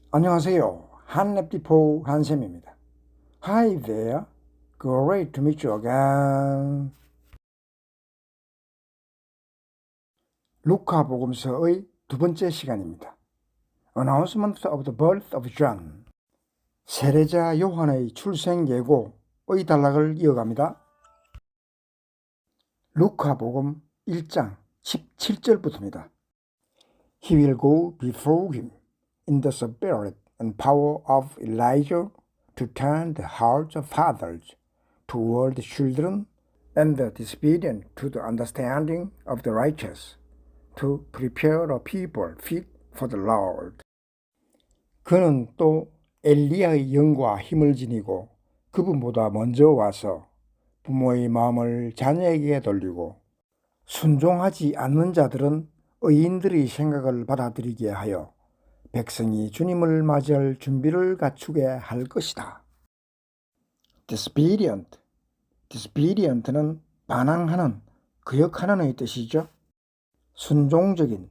안녕하세요. 한랩디포 한쌤입니다. Hi there. Great to meet you again. 루카 복음서의 두 번째 시간입니다. Announcement of the birth of John. 세례자 요한의 출생 예고의 단락을 이어갑니다. 루카 복음 1장 17절부터입니다. He will go before him in the spirit and power of Elijah to turn the hearts of fathers toward the children and the disobedient to the understanding of the righteous, to prepare a people fit for the Lord. 그는 또 엘리야의 영과 힘을 지니고 그분보다 먼저 와서 부모의 마음을 자녀에게 돌리고 순종하지 않는 자들은 의인들의 생각을 받아들이게 하여 백성이 주님을 맞이할 준비를 갖추게 할 것이다. disobedient는 반항하는, 거역하는의 뜻이죠. 순종적인,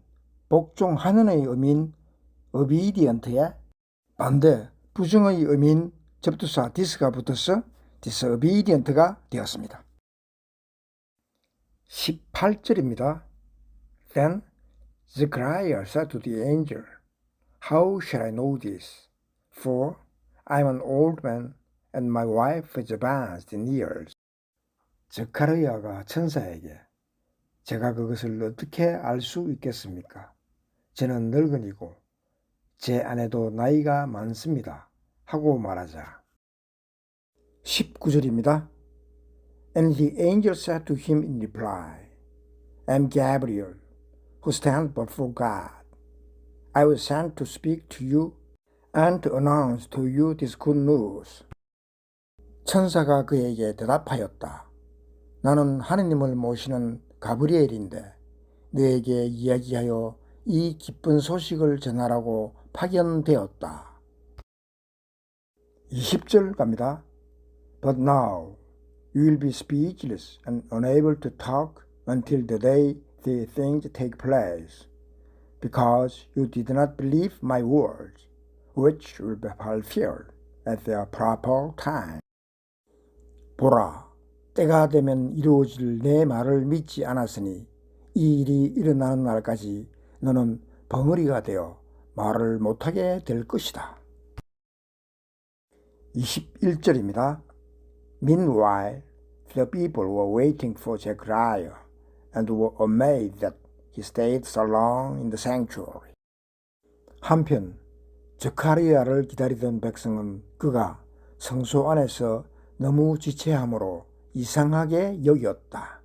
복종하는의 의미인 obedient의 반대, 부정의 의미인 접두사 dis가 붙어서 disobedient가 되었습니다. 18절입니다. Then Zechariah said to the angel, How shall I know this? For I am an old man, and my wife is advanced in years. ዘ카르야가 천사에게 제가 그것을 어떻게 알 수 있겠습니까? 저는 늙은이고 제 아내도 나이가 많습니다. 하고 말하자. 19절입니다. And the angel said to him in reply, I am Gabriel, who stands before God. I was sent to speak to you and to announce to you this good news. 천사가 그에게 대답하였다. 나는 하느님을 모시는 가브리엘인데 너에게 이야기하여 이 기쁜 소식을 전하라고 파견되었다. 20절 갑니다. But now you will be speechless and unable to talk until the day these things take place, because you did not believe my words, which will be fulfilled at their proper time. 보라, 때가 되면 이루어질 내 말을 믿지 않았으니 이 일이 일어나는 날까지 너는 벙어리가 되어 말을 못하게 될 것이다. 21절입니다. Meanwhile, the people were waiting for Zechariah and were amazed that he stayed so long in the sanctuary. 한편 ዘ카리아를 기다리던 백성은 그가 성소 안에서 너무 지체함으로 이상하게 여겼다.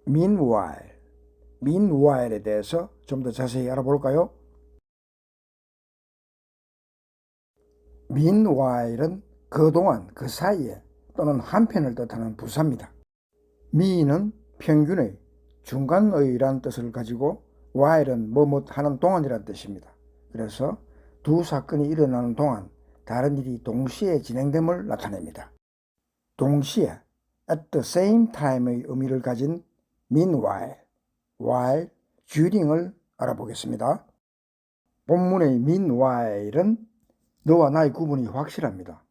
Meanwhile에 대해서 좀 더 자세히 알아볼까요? Meanwhile은 그동안, 그 사이에 또는 한편을 뜻하는 부사입니다. mean은 평균의, 중간의란 뜻을 가지고 while은 뭐뭐하는 동안이란 뜻입니다. 그래서 두 사건이 일어나는 동안 다른 일이 동시에 진행됨을 나타냅니다. 동시에 at the same time의 의미를 가진 meanwhile, while, during을 알아보겠습니다. 본문의 meanwhile은 너와 나의 구분이 확실합니다.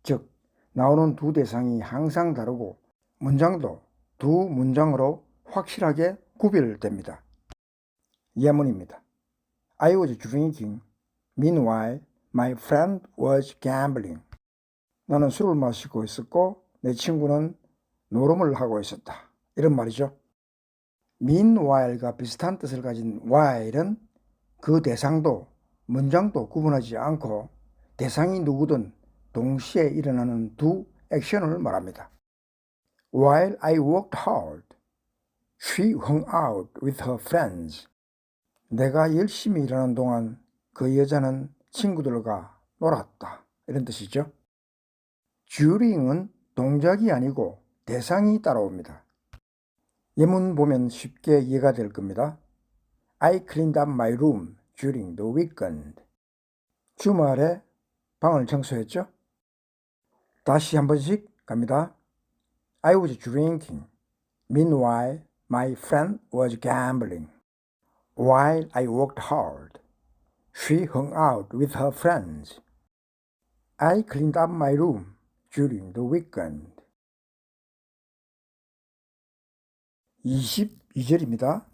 즉, 나오는 두 대상이 항상 다르고 문장도 두 문장으로 확실하게 구별됩니다. 예문입니다. I was drinking. Meanwhile, my friend was gambling. 나는 술을 마시고 있었고 내 친구는 노름을 하고 있었다. 이런 말이죠. Meanwhile가 비슷한 뜻을 가진 while은 그 대상도 문장도 구분하지 않고 대상이 누구든 동시에 일어나는 두 액션을 말합니다. While I worked hard, she hung out with her friends. 내가 열심히 일하는 동안 그 여자는 친구들과 놀았다. 이런 뜻이죠. during은 동작이 아니고 대상이 따라옵니다. 예문 보면 쉽게 이해가 될 겁니다. I cleaned up my room during the weekend. 주말에 방을 청소했죠? 다시 한 번씩 갑니다. I was drinking. Meanwhile, my friend was gambling. While I worked hard, she hung out with her friends. I cleaned up my room during the weekend. 22절입니다.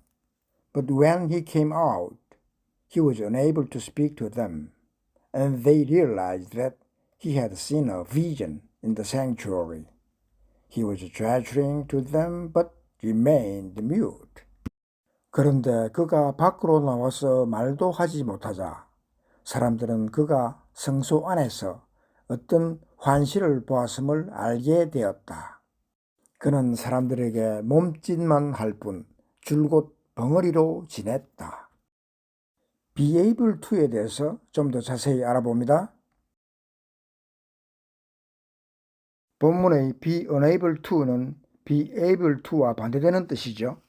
But when he came out, he was unable to speak to them, and they realized that he had seen a vision in the sanctuary. He was gesturing to them, but remained mute. 그런데 그가 밖으로 나와서 말도 하지 못하자 사람들은 그가 성소 안에서 어떤 환시를 보았음을 알게 되었다. 그는 사람들에게 몸짓만 할 뿐 줄곧 벙어리로 지냈다. Be able to에 대해서 좀 더 자세히 알아봅니다. 본문의 be unable to는 be able to와 반대되는 뜻이죠.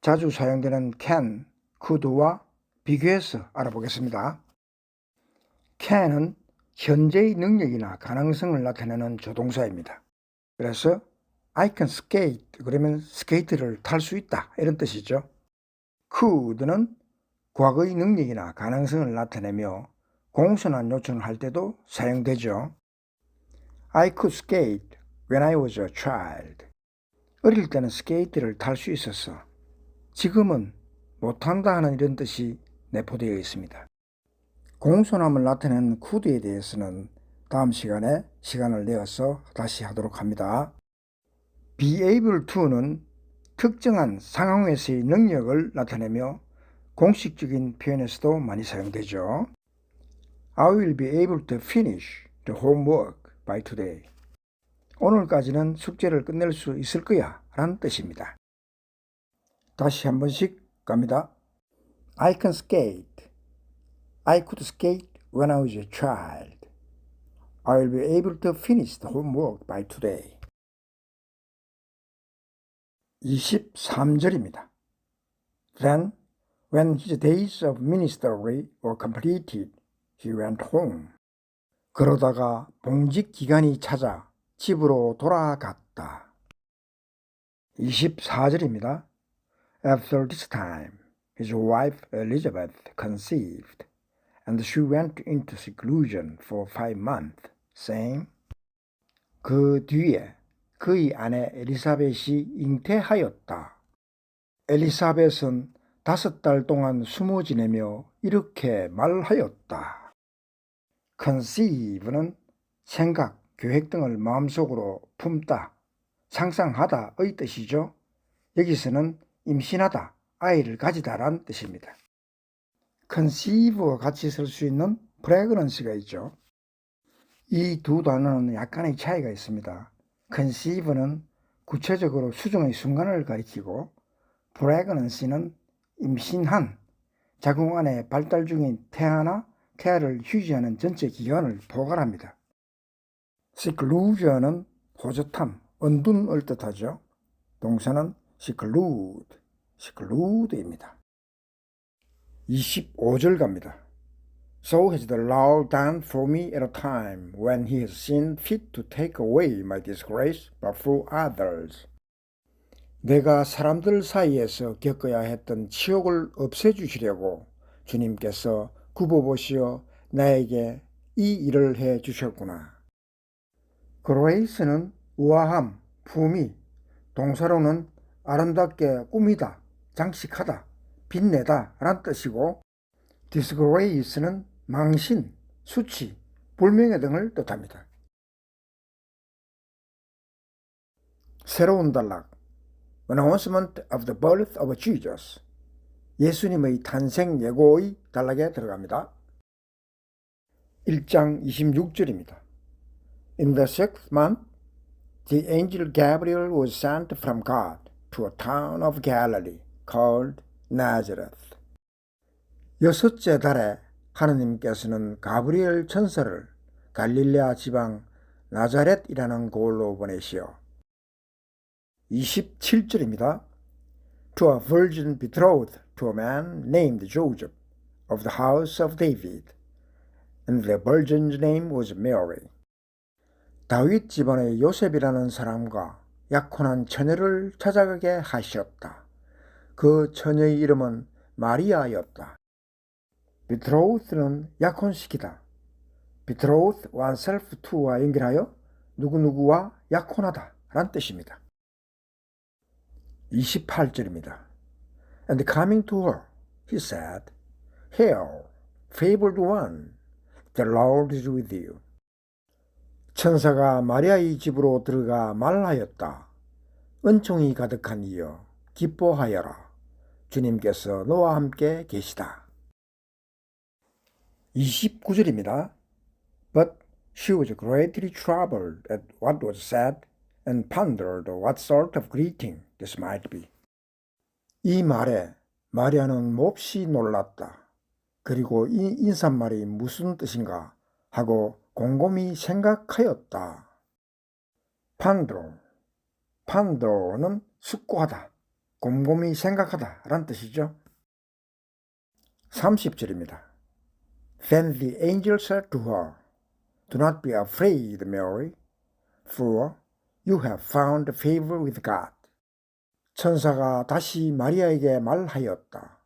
자주 사용되는 can, could와 비교해서 알아보겠습니다. can은 현재의 능력이나 가능성을 나타내는 조동사입니다. 그래서 I can skate 그러면 스케이트를 탈 수 있다 이런 뜻이죠. could는 과거의 능력이나 가능성을 나타내며 공손한 요청을 할 때도 사용되죠. I could skate when I was a child. 어릴 때는 스케이트를 탈 수 있었어. 지금은 못한다 하는 이런 뜻이 내포되어 있습니다. 공손함을 나타내는 could에 대해서는 다음 시간에 시간을 내어서 다시 하도록 합니다. Be able to는 특정한 상황에서의 능력을 나타내며 공식적인 표현에서도 많이 사용되죠. I will be able to finish the homework by today. 오늘까지는 숙제를 끝낼 수 있을 거야 라는 뜻입니다. 다시 한 번씩 갑니다. I can skate. I could skate when I was a child. I will be able to finish the homework by today. 23절입니다. Then, when his days of ministry were completed, he went home. 그러다가 봉직 기간이 찾아 집으로 돌아갔다. 24절입니다. After this time, his wife Elizabeth conceived, and she went into seclusion for 5 months, saying, 그 뒤에 그의 아내 엘리사벳이 잉태하였다. 엘리사벳은 5달 동안 숨어 지내며 이렇게 말하였다. conceive는 생각, 계획 등을 마음속으로 품다, 상상하다의 뜻이죠. 여기서는 임신하다, 아이를 가지다라는 뜻입니다. conceive와 같이 쓸 수 있는 pregnancy가 있죠. 이 두 단어는 약간의 차이가 있습니다. conceive는 구체적으로 수정의 순간을 가리키고 pregnancy는 임신한, 자궁 안에 발달 중인 태아나 태아를 휴지하는 전체 기간을 포괄합니다. seclusion은 호젓함, 은둔을 뜻하죠. 동사는 seclude입니다. 25절 갑니다. So has the Lord done for me at a time when he has seen fit to take away my disgrace, but for others. 내가 사람들 사이에서 겪어야 했던 치욕을 없애주시려고 주님께서 굽어보시어 나에게 이 일을 해주셨구나. grace는 우아함, 품위, 동사로는 아름답게 꾸미다, 장식하다, 빛내다 라는 뜻이고 disgrace는 망신, 수치, 불명예 등을 뜻합니다. 새로운 단락 Announcement of the birth of Jesus. 예수님의 탄생 예고의 단락에 들어갑니다. 1장 26절입니다. In the 6th month, the angel Gabriel was sent from God to a town of Galilee called Nazareth. 6째 달에 하느님께서는 가브리엘 천사를 갈릴레아 지방 나자렛이라는 곳으로 보내시어 27절입니다. To a virgin betrothed to a man named Joseph of the house of David, and the virgin's name was Mary. 다윗 집안의 요셉이라는 사람과 약혼한 처녀를 찾아가게 하셨다. 그 처녀의 이름은 마리아였다. betroth는 약혼시키다. betroth oneself to와 연결하여 누구누구와 약혼하다 라는 뜻입니다. 28절입니다. And coming to her, he said, Hail, favored one, the Lord is with you. 천사가 마리아의 집으로 들어가 말하였다. 은총이 가득한 이여, 기뻐하여라. 주님께서 너와 함께 계시다. 29절입니다. But she was greatly troubled at what was said and pondered what sort of greeting this might be. 이 말에 마리아는 몹시 놀랐다. 그리고 이 인사말이 무슨 뜻인가 하고 곰곰이 생각하였다. 판도는 숙고하다, 곰곰이 생각하다 라는 뜻이죠. 30절입니다. Then the angel said to her, Do not be afraid, Mary, for you have found favor with God. 천사가 다시 마리아에게 말하였다.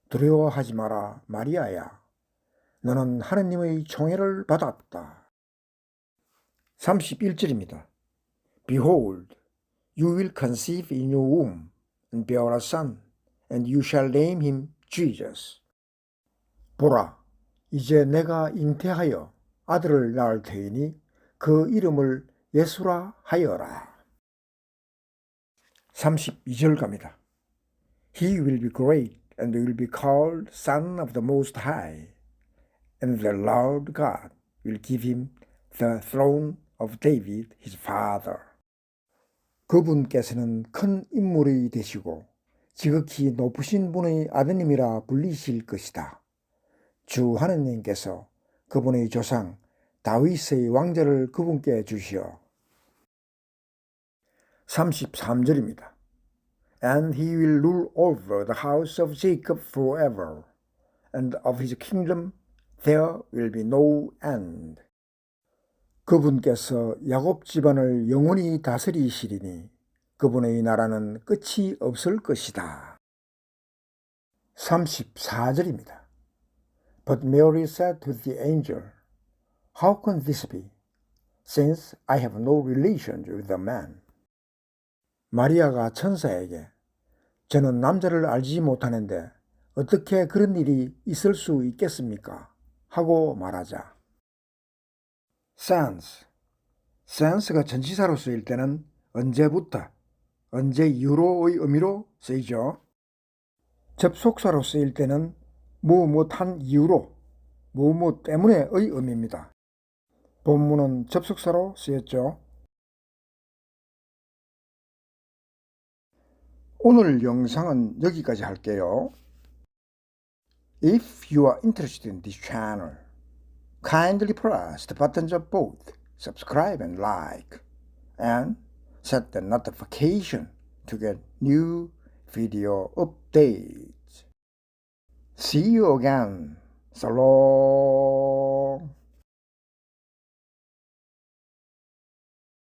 두려워하지 마라, 마리아야. 너는 하느님의 총애를 받았다. 31절입니다. Behold, you will conceive in your womb and bear a son, and you shall name him Jesus. 보라, 이제 내가 잉태하여 아들을 낳을 터이니 그 이름을 예수라 하여라. 32절 갑니다. He will be great and will be called Son of the Most High, and the Lord God will give him the throne of David his father. 그분께서는 큰 인물이 되시고 지극히 높으신 분의 아드님이라 불리실 것이다. 주 하느님께서 그분의 조상 다윗의 왕좌를 그분께 주시어. 33절입니다. And he will rule over the house of Jacob forever, and of his kingdom there will be no end. 그분께서 야곱 집안을 영원히 다스리시리니 그분의 나라는 끝이 없을 것이다. 34절입니다. But Mary said to the angel, How can this be, since I have no relation with a man? 마리아가 천사에게 저는 남자를 알지 못하는데 어떻게 그런 일이 있을 수 있겠습니까? 하고 말하자. since가 전치사로 쓰일 때는 언제부터, 언제 이후로의 의미로 쓰이죠. 접속사로 쓰일 때는 무엇한 이유로, 무엇 때문에의 의미입니다. 본문은 접속사로 쓰였죠. 오늘 영상은 여기까지 할게요. If you are interested in this channel, kindly press the buttons of both subscribe and like, and set the notification to get new video updates. See you again. So long.